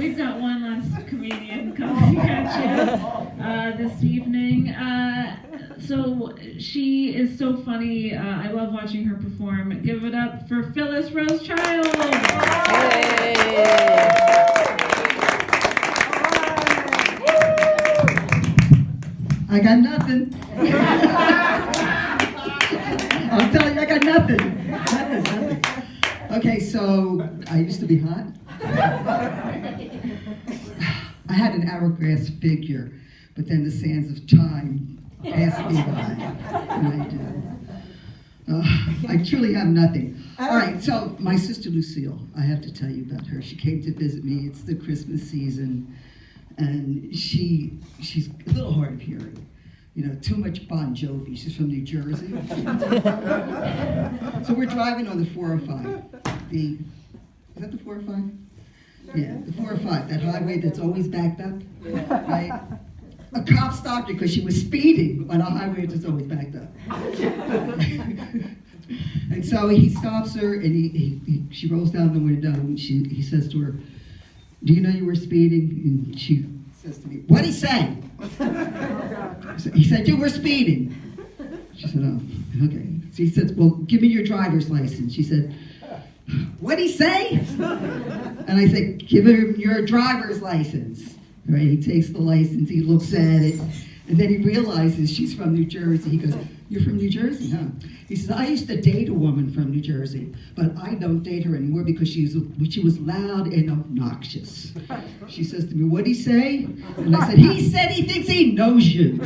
We've got one last comedian coming at you this evening. So she is so funny. I love watching her perform. Give it up for Phyllis Child. Hey. I got nothing. I'll tell you, I got nothing. Nothing. Okay, so I used to be hot. I had an hourglass figure, but then the sands of time passed me by, and I did. I truly have nothing. All right, so my sister Lucille, I have to tell you about her. She came to visit me. It's the Christmas season, and she's a little hard of hearing. You know, too much Bon Jovi. She's from New Jersey. So we're driving on the 405. Is that the 405? Yeah, the 405, that highway that's always backed up, right? A cop stopped her because she was speeding on a highway that's always backed up. And so he stops her, and she rolls down the window, and he says to her, "Do you know you were speeding?" And she says to me, "What'd he say?" He said, "You were speeding." She said, "Oh, okay." So he said, "Well, give me your driver's license." She said, "What'd he say?" And I said, "Give him your driver's license." Right? He takes the license, he looks at it, and then he realizes she's from New Jersey. He goes, "You're from New Jersey, huh?" He says, "I used to date a woman from New Jersey, but I don't date her anymore because she was loud and obnoxious." She says to me, "What'd he say?" And I said, "He said he thinks he knows you."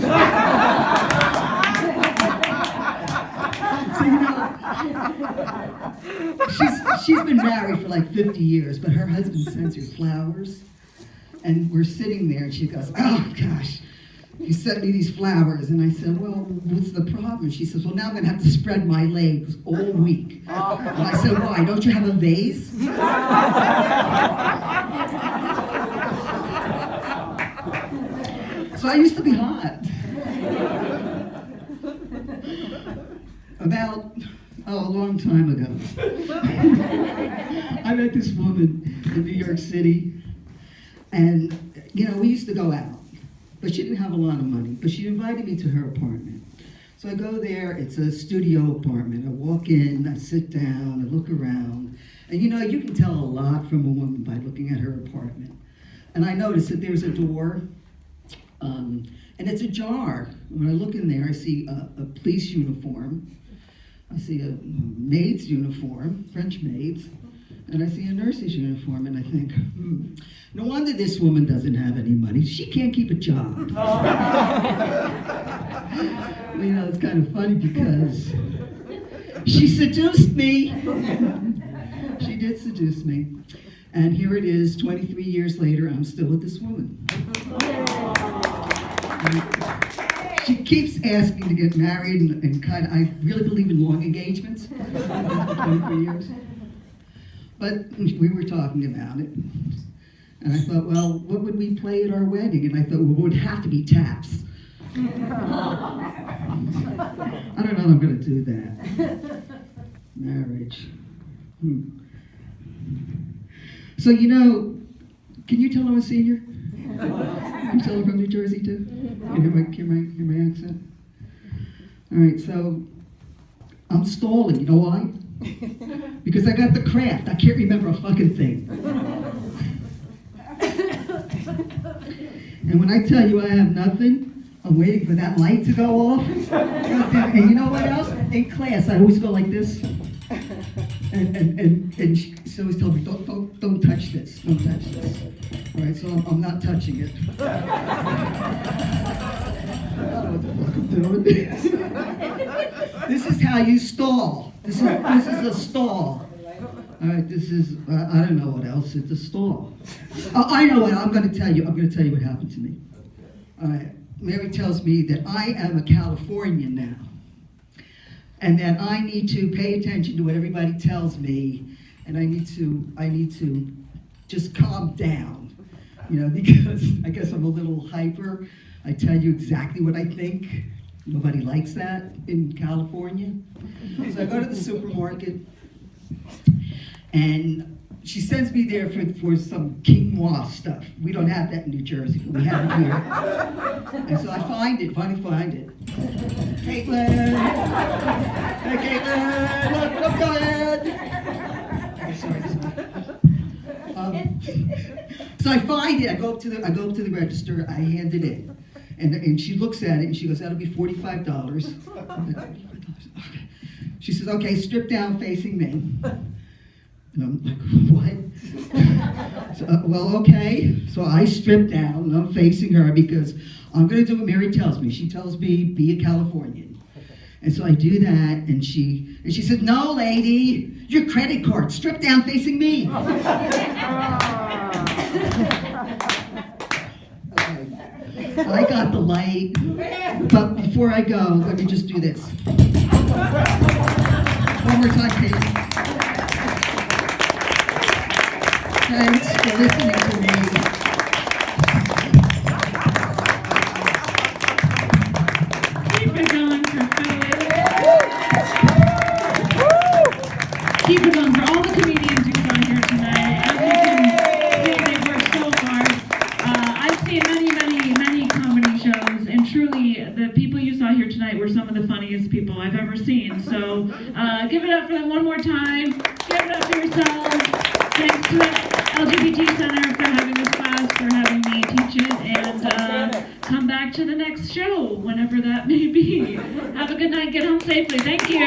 So, you know, she's been married for like 50 years, but her husband sends her flowers. And we're sitting there, and she goes, "Oh, gosh, you sent me these flowers." And I said, "Well, what's the problem?" She says, "Well, now I'm going to have to spread my legs all week." And I said, "Why? Don't you have a vase?" So I used to be hot. About, a long time ago, I met this woman in New York City, and, you know, we used to go out, but she didn't have a lot of money, but she invited me to her apartment. So I go there, it's a studio apartment. I walk in, I sit down, I look around, and you know, you can tell a lot from a woman by looking at her apartment. And I notice that there's a door, and it's ajar. When I look in there, I see a police uniform, I see a maid's uniform, French maids, and I see a nurse's uniform, and I think, no wonder this woman doesn't have any money. She can't keep a job. You know, it's kind of funny because she seduced me. She did seduce me. And here it is, 23 years later, I'm still with this woman. She keeps asking to get married, and kind of, I really believe in long engagements, 23 years. But we were talking about it, and I thought, well, what would we play at our wedding? And I thought, well, it would have to be taps. I don't know if I'm going to do that. Marriage. So, you know, can you tell I'm a senior? Can you tell I'm from New Jersey, too? Can you hear my accent? All right, so I'm stalling. You know why? Because I got the craft. I can't remember a fucking thing. And when I tell you I have nothing, I'm waiting for that light to go off. And you know what else? In class, I always go like this. And she always told me, don't touch this. Don't touch this. All right, so I'm not touching it. I don't know what the fuck I'm doing. This is how you stall. This is a stall. All right, this is, I don't know what else. It's a stall. Oh, I know what I'm going to tell you. I'm going to tell you what happened to me. All right, Mary tells me that I am a Californian now, and that I need to pay attention to what everybody tells me, and I need to just calm down, you know, because I guess I'm a little hyper. I tell you exactly what I think. Nobody likes that in California. So I go to the supermarket, and she sends me there for some quinoa stuff. We don't have that in New Jersey, but we have it here. And so I finally find it. Caitlin! Hey, Caitlin! Look, go ahead! I'm sorry. So I find it. I go up to the register. I hand it in, and she looks at it and she goes, "That'll be $45." Okay. She says, "Okay, strip down facing me." And I'm like, "What?" So, well, okay. So I strip down and I'm facing her because I'm going to do what Mary tells me. She tells me, be a Californian. And so I do that, and she said, "No, lady, your credit card, strip down facing me." Okay. I got the light, but before I go, let me just do this. One more time, please. Thanks for listening to me. Keep it going for Phyllis. Keep it going for all the comedians you saw here tonight. As you can see, they've worked so hard. I've seen many comedy shows, and truly, the people you saw here tonight were some of the funniest people I've ever seen. So, give it up for them one more time. Give it up for yourselves. Thanks to the LGBT Center for having this class, for having me teach it, and come back to the next show, whenever that may be. Have a good night. Get home safely. Thank you.